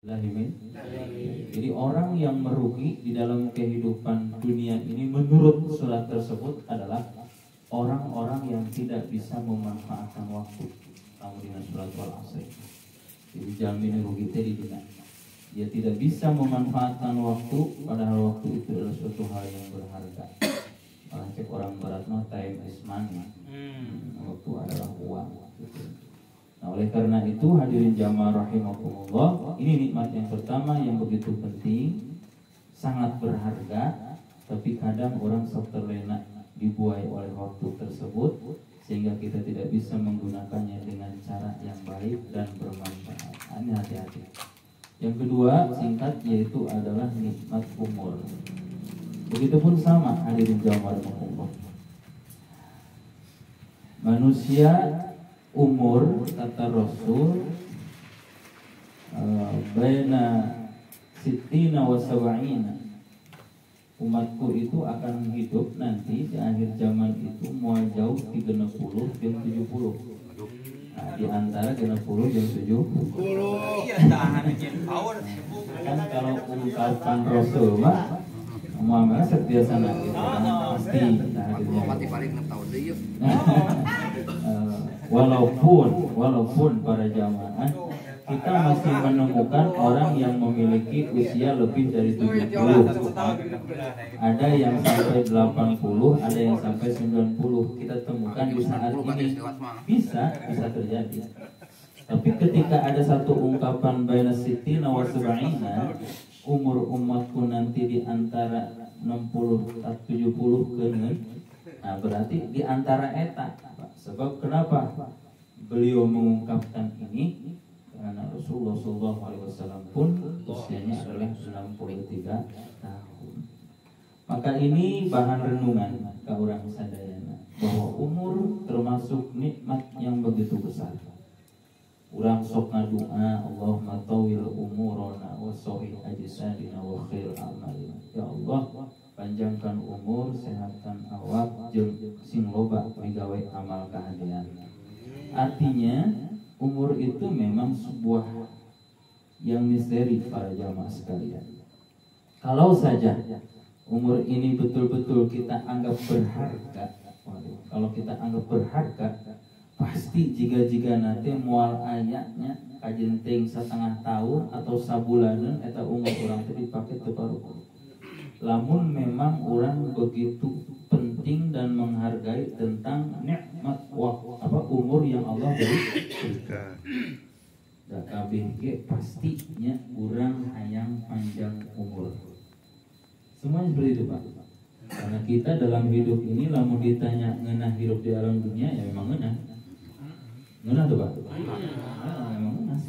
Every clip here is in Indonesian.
Jadi orang yang merugi di dalam kehidupan dunia ini menurut surat tersebut adalah orang-orang yang tidak bisa memanfaatkan waktu. Kamu dengan surat Al-Asr. Jadi jamin rugi di dunia. Dia tidak bisa memanfaatkan waktu, padahal waktu itu adalah suatu hal yang berharga. Malah cek orang barat mah time is money. Waktu adalah uang. Nah, oleh karena itu hadirin jamaah rahimakumullah, ini nikmat yang pertama yang begitu penting, sangat berharga, tapi kadang orang sok terlena dibuai oleh waktu tersebut sehingga kita tidak bisa menggunakannya dengan cara yang baik dan bermanfaat. Ini hati-hati. Yang kedua singkat yaitu adalah nikmat umur. Begitupun sama hadirin jamaah rahimakumullah. Manusia umur kata Rasul baina sittina wa sab'ina, umatku itu akan hidup nanti di akhir zaman itu mau jauh 30 dan 70. Nah, di antara 30 dan 70. Kan kalau ungkapan Rasul mah Muhammad setia sana gitu kan pasti mati paling 6 tahun deh yuk. Walaupun para jamaah kita masih menemukan orang yang memiliki usia lebih dari 70. Ada yang sampai 80, ada yang sampai 90. Kita temukan di saat ini bisa terjadi. Tapi ketika ada satu ungkapan baina sittina wa sab'ina, umur umatku nanti di antara 60 dan 70 keun. Nah, berarti di antara eta. Sebab kenapa beliau mengungkapkan ini? Karena Rasulullah SAW pun usianya adalah 63 tahun. Maka ini bahan renungan ke orang sadayana bahwa umur termasuk nikmat yang begitu besar. Urang sok ngadoa Allahumma tawil umurana wa sahih ajsadina wa khair amalina. Ya Allah, panjangkan umur, sehatkan awak, jeung sing loba migawe amal kahadean. Artinya umur itu memang sebuah yang misteri para jamaah sekalian. Kalau saja umur ini betul-betul kita anggap berharga, kalau kita anggap berharga, pasti jika nanti mual ayatnya kajenteng setengah tahun atau sabulanan eta umur orang itu dipakai teparuh. Lamun memang orang begitu penting dan menghargai tentang nikmat umur yang Allah berikan. Da kabeh ge pastinya orang hayang panjang umur. Semuanya seperti itu, Pak. Karena kita dalam hidup ini lamun ditanya ngeunah hidup di alam dunia ya memang ngeunah. Ngeunah tuh, Pak. Memang ngeunah.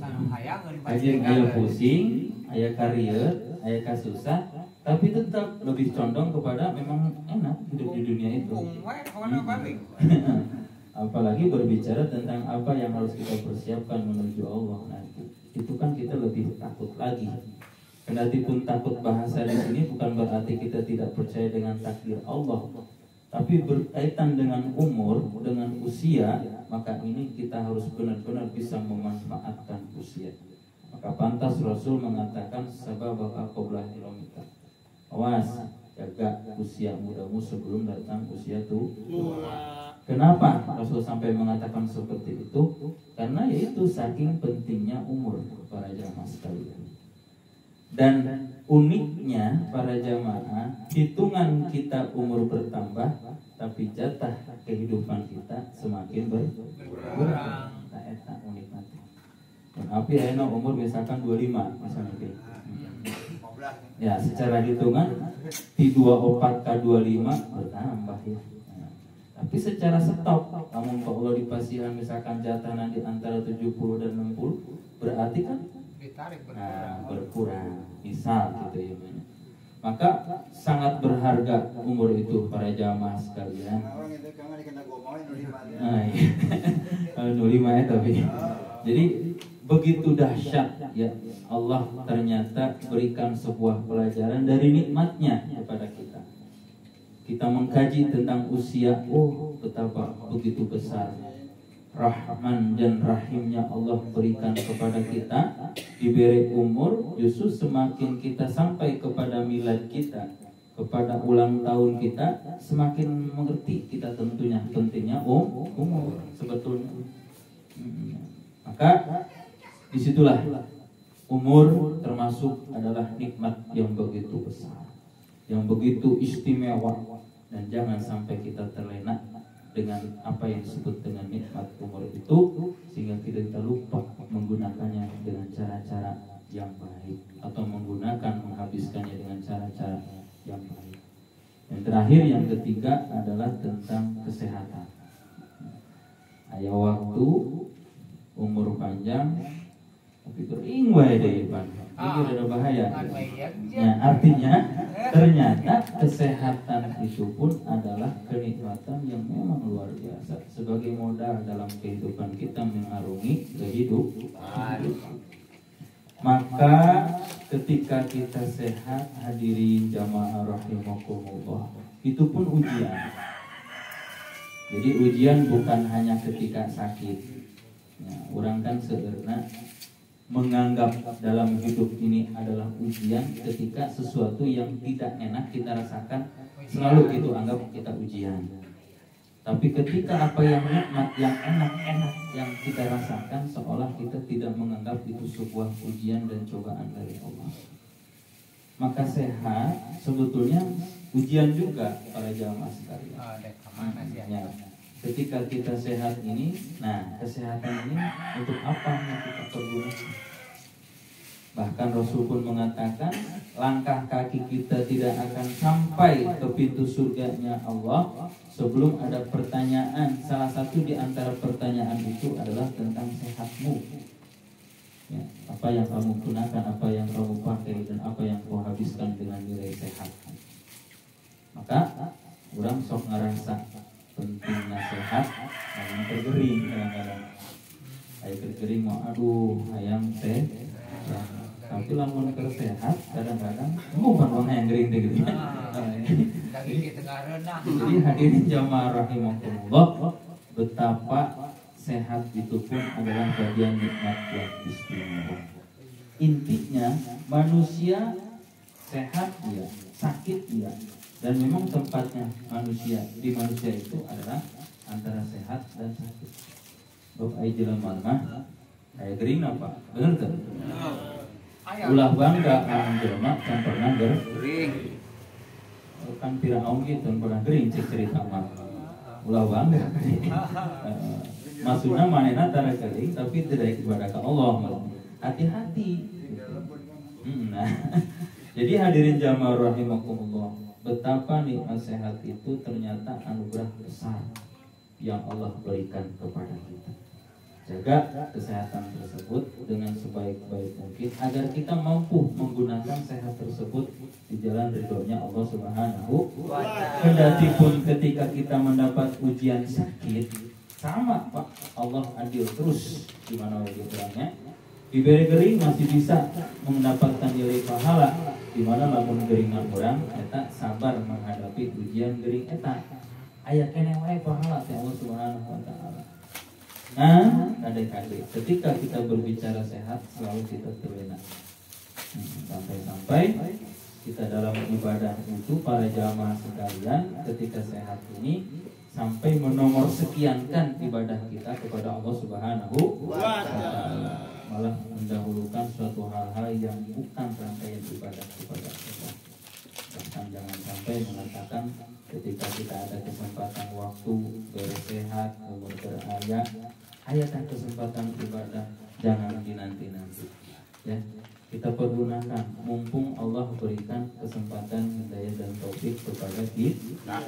Aya pusing, aya karieu, aya kasusah. Tapi tetap lebih condong kepada memang enak hidup di dunia itu. Apalagi berbicara tentang apa yang harus kita persiapkan menuju Allah nanti. Itu kan kita lebih takut lagi. Kendati pun takut bahasa di sini bukan berarti kita tidak percaya dengan takdir Allah. Tapi berkaitan dengan umur, dengan usia, maka ini kita harus benar-benar bisa memanfaatkan usia. Maka pantas Rasul mengatakan sababaka qabla ilmika. Awas, jaga usia mudamu sebelum datang usia tua. Kenapa Rasul sampai mengatakan seperti itu? Karena yaitu saking pentingnya umur para jamaah sekalian. Dan uniknya para jamaah, hitungan kita umur bertambah, tapi jatah kehidupan kita semakin berkurang. Nah, eta unik nanti. Tapi ayeuna umur misalkan 25 misalnya gitu. Ya, secara hitungan di 24 ke 25 bertambah ya. Nah, tapi secara stop, namun kalau Allah dipasihan misalkan jatah nanti antara 70 dan 60, berarti kan berkurang. Misal gitu ya. Maka sangat berharga umur itu para jamaah sekalian. Nah, iya. Kalau 25 ya tapi. Jadi begitu dahsyat ya Allah ternyata berikan sebuah pelajaran dari nikmatnya kepada kita. Kita mengkaji tentang usia, betapa begitu besar Rahman dan Rahimnya Allah berikan kepada kita, diberi umur, justru semakin kita sampai kepada milad kita, kepada ulang tahun kita, semakin mengerti kita tentunya pentingnya umur sebetulnya. Maka disitulah umur termasuk adalah nikmat yang begitu besar, yang begitu istimewa, dan jangan sampai kita terlena dengan apa yang disebut dengan nikmat umur itu, sehingga kita lupa menggunakannya dengan cara-cara yang baik, atau menghabiskannya dengan cara-cara yang baik. Yang terakhir, yang ketiga adalah tentang kesehatan. Aya waktu umur panjang tapi kering wae deh Pak. Itu ada bahaya. Nah, artinya ternyata kesehatan itu pun adalah kenikmatan yang memang luar biasa sebagai modal dalam kehidupan kita mengarungi kehidupan. Maka ketika kita sehat, hadirin jamaah rahimakumullah, itu pun ujian. Jadi ujian bukan hanya ketika sakit. Nah, orang kan sederhana menganggap dalam hidup ini adalah ujian ketika sesuatu yang tidak enak kita rasakan, selalu itu anggap kita ujian. Tapi ketika apa yang nikmat, yang enak-enak yang kita rasakan, seolah kita tidak menganggap itu sebuah ujian dan cobaan dari Allah. Maka sehat sebetulnya ujian juga para jamaah sekalian. Ya. Ketika kita sehat ini, nah kesehatan ini untuk apa yang kita pergunakan? Bahkan Rasul pun mengatakan, langkah kaki kita tidak akan sampai ke pintu surganya Allah sebelum ada pertanyaan. Salah satu di antara pertanyaan itu adalah tentang sehatmu. Ya, apa yang kamu gunakan, apa yang kamu pakai, dan apa yang kau habiskan dengan nilai sehat. Maka orang sok ngerasa penting nasihat, ayam tergering kadang-kadang. Ayam tergering mau aduh ayam teh. Ya. Tapi lamun tersehat kadang-kadang bukan orang yang gering deh gitu. Jadi hadirin jamaah rahimakumullah, betapa sehat itu pun adalah bagian nikmat yang istimewa. Intinya manusia sehat ya, sakit ya. Dan memang tempatnya manusia di manusia itu adalah antara sehat dan sakit. Dok ai jelema mah aya gering apa? Bener tuh? Ulah bangga ang jelema can pernah gering. Kan Firaun gitu pernah gering cek cerita mah. Ulah bangga. Maksudnya manehna tara gering tapi tidak ibadah ke Allah. Hati-hati. Nah. Jadi hadirin jamaah rahimakumullah, betapa nikmat sehat itu ternyata anugerah besar yang Allah berikan kepada kita. Jaga kesehatan tersebut dengan sebaik-baik mungkin agar kita mampu menggunakan sehat tersebut di jalan ridhonya Allah Subhanahu wa Ta'ala. Kendati pun ketika kita mendapat ujian sakit, sama Pak, Allah adil terus di mana orangnya. Diberi gering masih bisa mendapatkan nilai pahala, di mana lamun geringan orang eta sabar menghadapi ujian gering eta aya kene wae pahala teh Allah Subhanahu wa Ta'ala. Nah, kadang-kadang ketika kita berbicara sehat selalu kita terlena. Sampai-sampai kita dalam ibadah itu para jamaah sekalian ketika sehat ini sampai menomor sekiankan ibadah kita kepada Allah Subhanahu wa Ta'ala, malah mendahulukan suatu hal-hal yang bukan rangkaian ibadah kepada Allah. Bahkan jangan sampai mengatakan ketika kita ada kesempatan waktu bersehat, umur beraya, ayatkan kesempatan ibadah jangan dinanti-nanti. Ya, kita pergunakan mumpung Allah berikan kesempatan hidayah dan taufik kepada kita.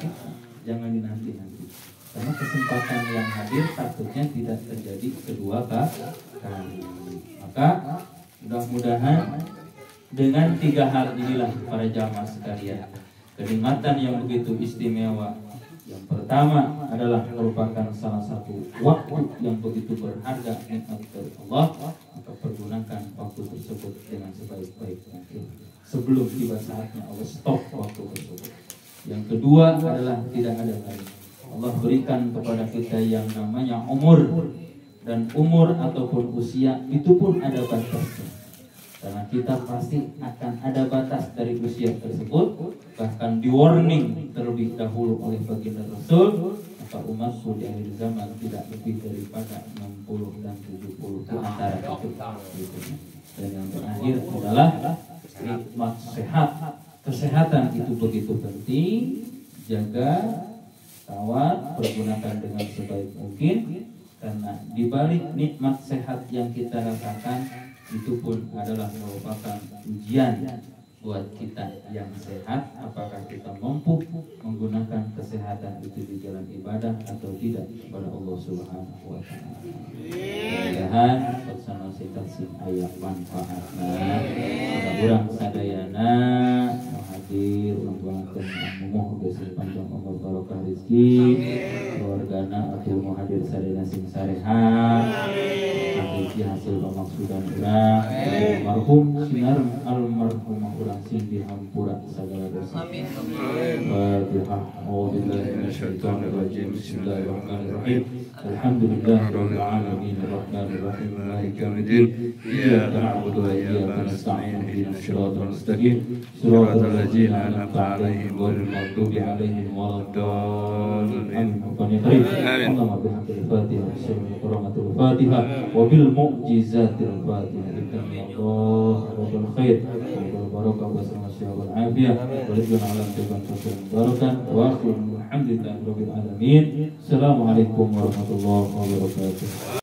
Jangan dinanti-nanti. Karena kesempatan yang hadir takutnya tidak terjadi kedua kali. Maka mudah-mudahan dengan 3 hal inilah para jamaah sekalian, kenikmatan yang begitu istimewa. Yang pertama adalah merupakan salah satu waktu yang begitu berharga nikmat dari Allah, maka pergunakan waktu tersebut dengan sebaik-baik mungkin sebelum tiba saatnya Allah stop waktu tersebut. Yang kedua adalah tidak ada lain Allah berikan kepada kita yang namanya umur, dan umur ataupun usia itu pun ada batasnya, karena kita pasti akan ada batas dari usia tersebut. Bahkan di warning terlebih dahulu oleh baginda Rasul, maka umatku di akhir zaman tidak lebih daripada 60 dan 70 di antara itu. Dan yang terakhir adalah nikmat sehat. Kesehatan itu begitu penting, jaga, rawat, pergunakan dengan sebaik mungkin, karena dibalik nikmat sehat yang kita rasakan itu pun adalah merupakan ujian buat kita yang sehat, apakah kita mampu menggunakan kesehatan itu di jalan ibadah atau tidak kepada Allah Subhanahu wa taala. Mudah-mudahan bersama kita sing aya manfaatna. Urang sadayana hadir menggunakan umuh geus panjang umur barokah rezeki, keluargana atuh mau hadir sadayana sing sarehat. Hiji hasil pemaksudan urang, almarhum sinar almarhumah urang sing dihampura segala dosa. Fatihah. A'udzubillahi minasyaitonir rajim. Bismillahirrahmanirrahim. Alhamdulillahirabbil alamin arrahmanir rahim maliki yaumiddin. Iyyaka na'budu wa iyyaka nasta'in ihdinas siratal mustaqim siratal ladzina an'amta 'alaihim ghairil maghdubi 'alaihim waladdallin. Amin. Allahumma bihaqqil Fatihah bismillahirrahmanirrahim. Fatihah wa bil mu'jizatil Fatihah. Allah rabbul khair wal barakah wa wal afiyah wa ridwan ala tiban barokan wa alhamdulillahi rabbil alamin. Assalamualaikum warahmatullahi wabarakatuh.